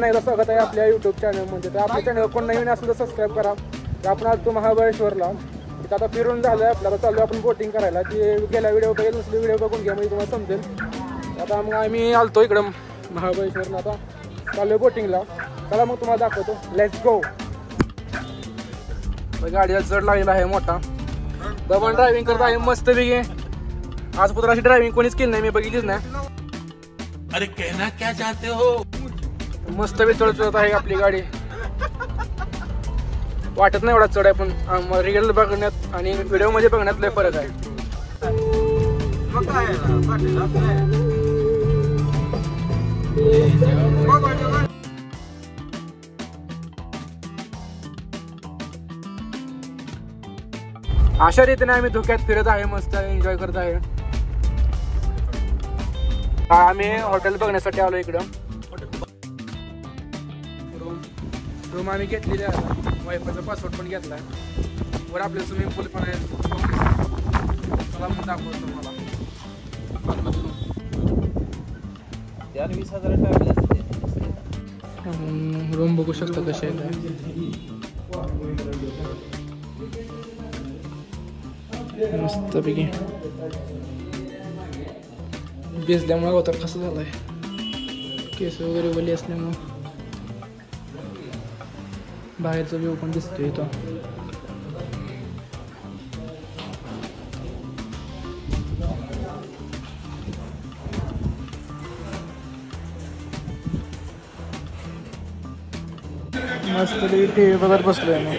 पुन्हा एकदा स्वागत आहे आपल्या यूट्यूब चॅनलमध्ये. तर आपल्या चॅनल कोण नवीन असेल तर सबस्क्राईब करा. तर आपण आज तो महाबळेश्वरला तिथं आता फिरून झालं आहे आपल्याला, चालू आपण बोटिंग करायला. ती गेल्या व्हिडिओ बघेल दुसरी व्हिडिओ बघून घ्या म्हणजे तुम्हाला समजेल. आता मग आम्ही आलतो इकडं महाबळेश्वरला, आता चालू आहे बोटिंगला. चला मग तुम्हाला दाखवतो, लेट्स गो. गाडीला जड लागलेला आहे मोठा. बबन ड्रायव्हिंग करत आहे मस्त पैकी. आज पुत्राची ड्रायव्हिंग कोणीच केली नाही, मी बघितलीच नाही. अरे कहना क्या चाहते हो. मस्त बी चढत आहे आपली गाडी. वाटत नाही एवढा चढ आहे, पण रिअल बघण्यात आणि व्हिडिओ मध्ये बघण्यात लय फरक आहे. अशा रीतीने आम्ही धुक्यात फिरत आहे, मस्त एन्जॉय करत आहे. आम्ही हॉटेल बघण्यासाठी आलो इकडं. रूम आम्ही घेतलेली आहे, वायफायचा पासवर्ड पण घेतलाय. वर आपले स्विमिंग पूल पण आहे. चला मग दाखवतो तुम्हाला. 20,000 रूम बघू शकता कसे आहे. मस्त पैकी भिजल्यामुळे होतं कसं झालंय, केस वगैरे वली असल्यामुळे. बाहेरचा व्ह्यू पण दिसतोय इथं. मस्त टीव्ही बघत बसलोय मग.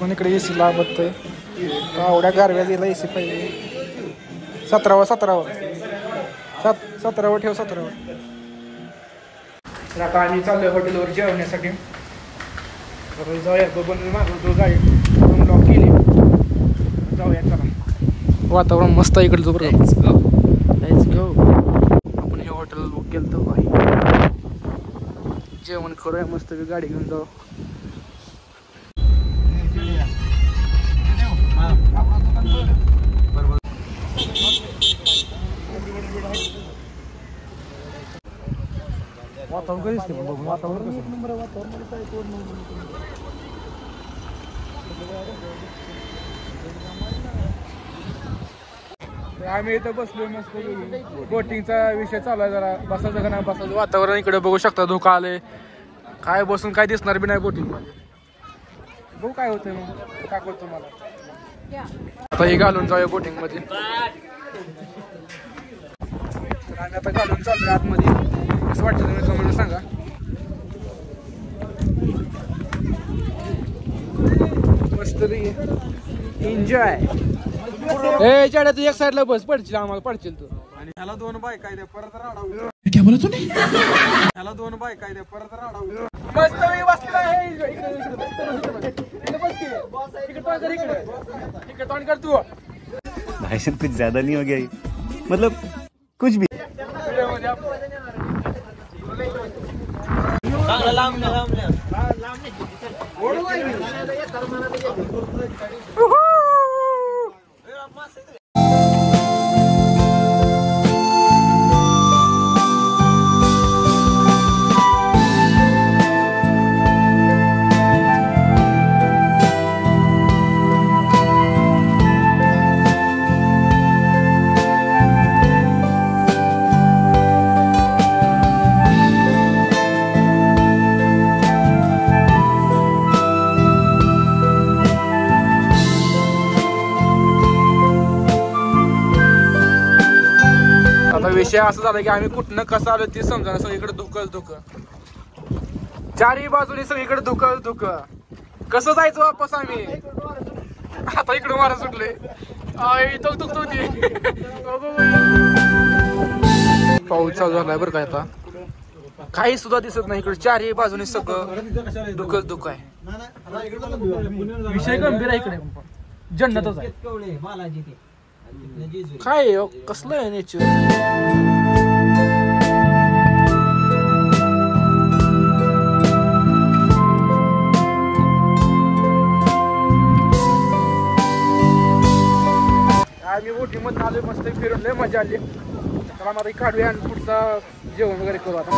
पण इकडे एसी लावतोय. एवढ्या गारव्या दिला एसी पाहिजे. 17वर ठेव. 17वर. तर आता आम्ही चाललोय हॉटेलवर जेवण्यासाठी. जाऊया, बबन मागवतो गाडी लॉक केली. जाऊया चला. वातावरण मस्त आहे इकडचं बरं. Let's go. आपण हे हॉटेल बुक केलं तर भाई, जेवण करूया मस्त गाडी घेऊन जाऊ. वातावरण कधी दिसते बघून. वातावरण एक नंबर आहे. वातावरण आम्ही इथं बसलोय मस्त. बोटिंगचा विषय चालू आहे. जरा बसायचं का नाही बसायचं. वातावरण इकडे बघू शकता, धोका आले. काय बसून काय दिसणार बी नाही बोटिंग मध्ये. बघू काय होतंय मग, काय करतो मला. आता हे घालून जाऊया बोटिंग मध्ये. आम्ही आता घालून चाललोय आतमध्ये. कसं वाटतं तुम्ही कमेंट सांगा. मस्त एन्जॉय. ए चढ्या तू एक साईडला बस, पडशील आम्हाला, पडशील तू. आणि ह्याला 2 बाय काय द्या परत राडाव. क्या बोला तूने. ह्याला 2 बाय काय द्या परत राडाव. मस्त मी बसला आहे. इकडे तोंड कर तू. भाई साहब कुछ ज्यादा नहीं हो गया, मतलब कुछ भी. विषय असं झाला की आम्ही कुठनं कसं आलो ते समजा. सगळीकडे धुकं. चारही बाजूने सगळीकडे धुकं. कसं जायचं वापस आम्ही. आता इकडे मारा सुटले. पाऊस चालू झालाय बरं काय. आता काही सुद्धा दिसत नाही इकडे. चारही बाजूने सगळं धुकं आहे. विषय गंभीर आहे इकडे. जन्नतच आहे. काय कसलं आहे नेचर. आम्ही बोटिंग मध्ये आलोय, मस्त फिरून लय मजा आली. चला मग काढूया आणि पुढचा जेवण वगैरे करू आता.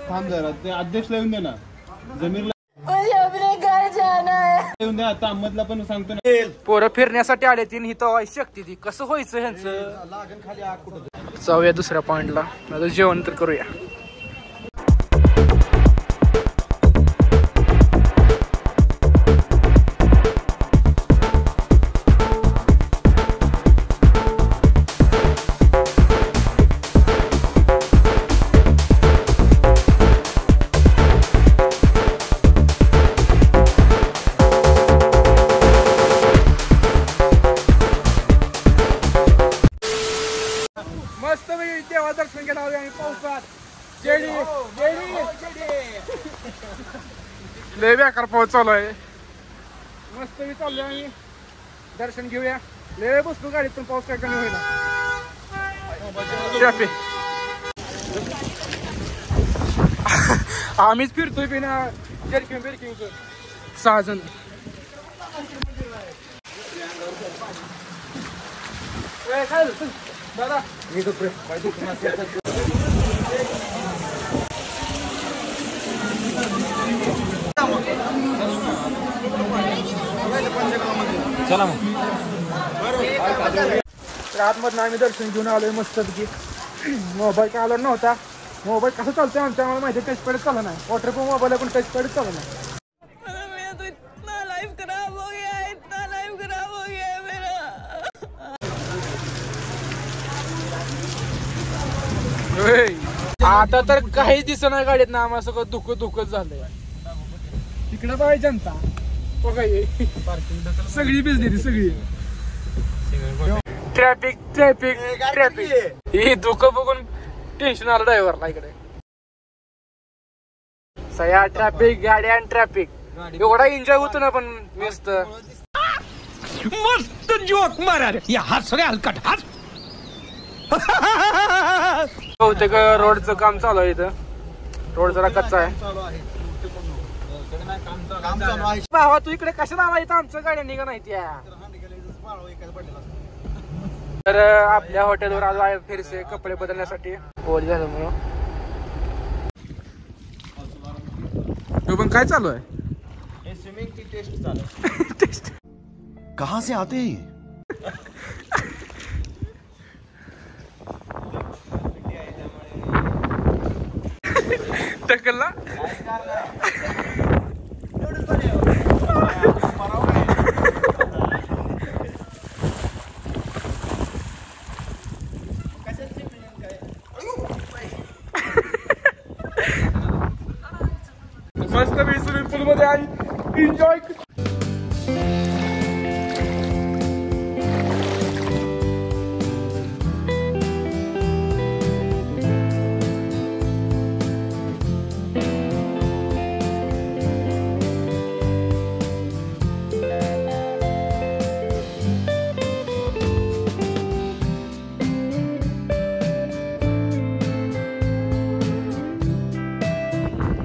थांब जरा ते अध्यक्ष लिहून दे ना जमीनला लिहून द्या. आता अहमदला पण सांगतो ना. पोरं फिरण्यासाठी आले तीन ही तर शक्ती ती कसं व्हायचं ह्यांचं. जाऊया दुसऱ्या पॉइंटला. आता जेवण तर करूया. मस्त देवा दर्शन केलं आम्ही पावसात. लय बेकार पाऊस चालू आहे. मस्त मी चाललोय आम्ही दर्शन घेऊया. लय बसलो गाडीत पण पाऊस काय कमी होईना. आम्हीच फिरतोय बिना जर्किंग बिर्किंग 6 जण. दादा मी तो चला मग. तर आतमधनं आम्ही दर्शन घेऊन आलोय मस्त की. मोबाईल काय आला नव्हता. मोबाईल कसं चालतोय आमच्या आम्हाला माहिती. टच पॅड चालू नाही. वॉटरप्रूफ मोबाईल पण टच पॅड चालू नाही. आता तर काहीच दिसत नाही गाडीत ना. आम्हाला सगळं दुःखच झालंय. तिकडे बाय जनता सगळी भिजली सगळी. ट्रॅफिक ट्रॅफिक ट्रॅफिक ही दुःख बघून टेन्शन आलं ड्रायव्हरला इकडे. सया ट्रॅफिक गाड्या आणि ट्रॅफिक एवढा एन्जॉय होतो ना. पण मस्त मस्त जोक मारा रे. हस रे हलकट हस. बहुतेक रोडचं काम चालू आहे इथं. रोड जरा कच्चा आहे. भावा तू इकडे कशाला आला. इथं आमच्या गाड्या निघा नाही त्या. तर आपल्या हॉटेलवर आलो आहे फिरसे कपडे बदलण्यासाठी. होळी झालं म्हणून. पण काय चालू आहे. स्विमिंग ची टेस्ट चालू. टेस्ट कहां से आते हैं टकलला. मस्त मी स्विमिंग पूल मध्ये आणि एन्जॉय.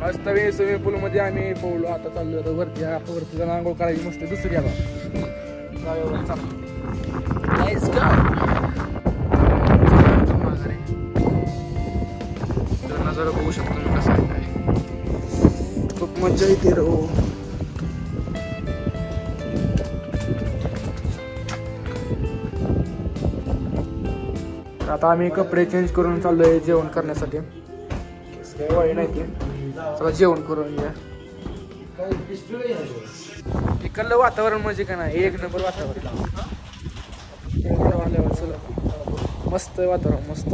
मस्त मी स्विमिंग पूल मध्ये आम्ही पोहलो. आता चाललो होतो वरती जाऊन आंघोळ करायची मस्त दुसरी आला. नजारा बघू शकतो मी कसं आहे काय. खूप मजा येते रो. आता आम्ही कपडे चेंज करून चाललोय जेवण करण्यासाठी. काही वाई नाही ते. चला जेवण करून घ्या. इकडलं वातावरण म्हणजे का नाही एक नंबर वातावरण. चला मस्त वातावरण मस्त.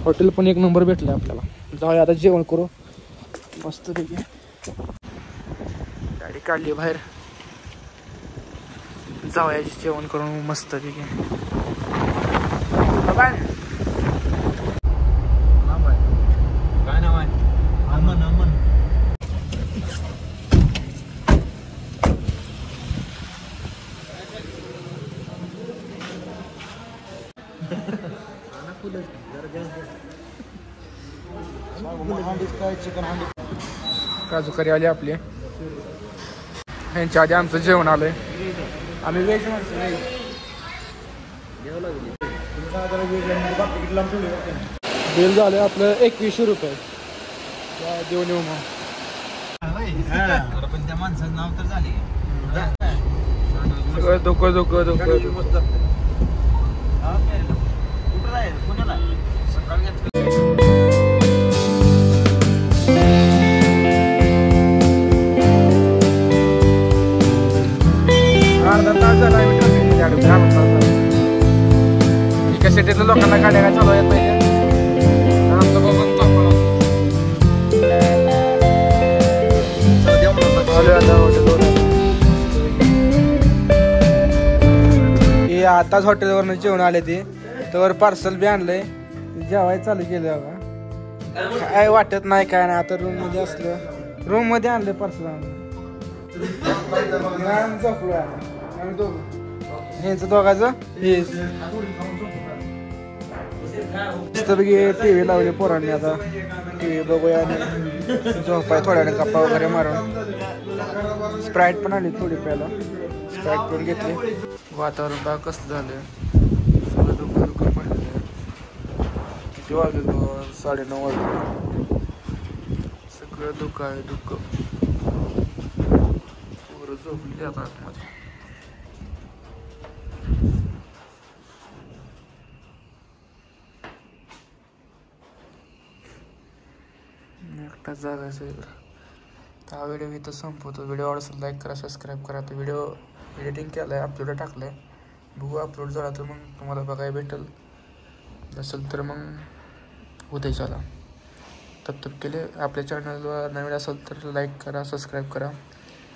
हॉटेल पण एक नंबर भेटलं आपल्याला. जाऊया आता जेवण करू मस्त पैकी. गाडी काढली बाहेर. जाऊया जेवण करून मस्त पैकी. बाय. काय नाव आहे. अमन. अमन काजू करी आली आपली. ह्यांच्या आधी आमचं जेवण आलंय. आम्ही व्हेज माणसं बिल झालं आपलं 2100 रुपये. देऊन येऊ मग. पण त्या माणसाचं नाव तर झाले सगळं धोकं पुण्याला सकाळी अर्धा तास झाला आम्ही एका सिटीतल्या लोकांना गाड्या काय चालू आहेत पाहिजे. आमचं बघून हे आताच हॉटेलवरनं जेवण आले ते तर पार्सल बी आणलंय. जेवायला चालू केलं बघा. काय वाटत नाही काय नाही. आता रूम मध्ये असलं रूम मध्ये आणलं पार्सल आणलं. झोपलो आम्ही दोघं. ह्याचं दोघाचं टी व्ही लावली पोरांनी. आता टी व्ही बघूया आणि झोपाय थोड्याने गप्पा वगैरे मारून. स्प्राईट पण आली थोडी प्यायला. स्प्राईट पण घेतली. वातावरण बघा कसं झालं. सगळं दुःख पडलेलं. किती वाजले 9:30 वाजले. सगळं दुःख आहे दुःख. पोरं झोपली आता आतमध्ये. एकटाच जागायचं. हा व्हिडिओ इथं संपवतो. व्हिडिओ आवडला लाईक करा, सबस्क्राईब करा. तो व्हिडिओ एडिटिंग केला आहे, अपलोड टाकलं आहे. बघू अपलोड झाला तर मग तुम्हाला बघायला भेटेल. नसेल तर मग उद्या झाला. तब केले आपल्या चॅनलवर नवीन असेल तर लाईक करा, सबस्क्राईब करा.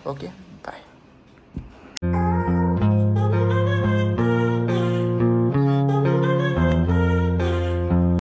ओके.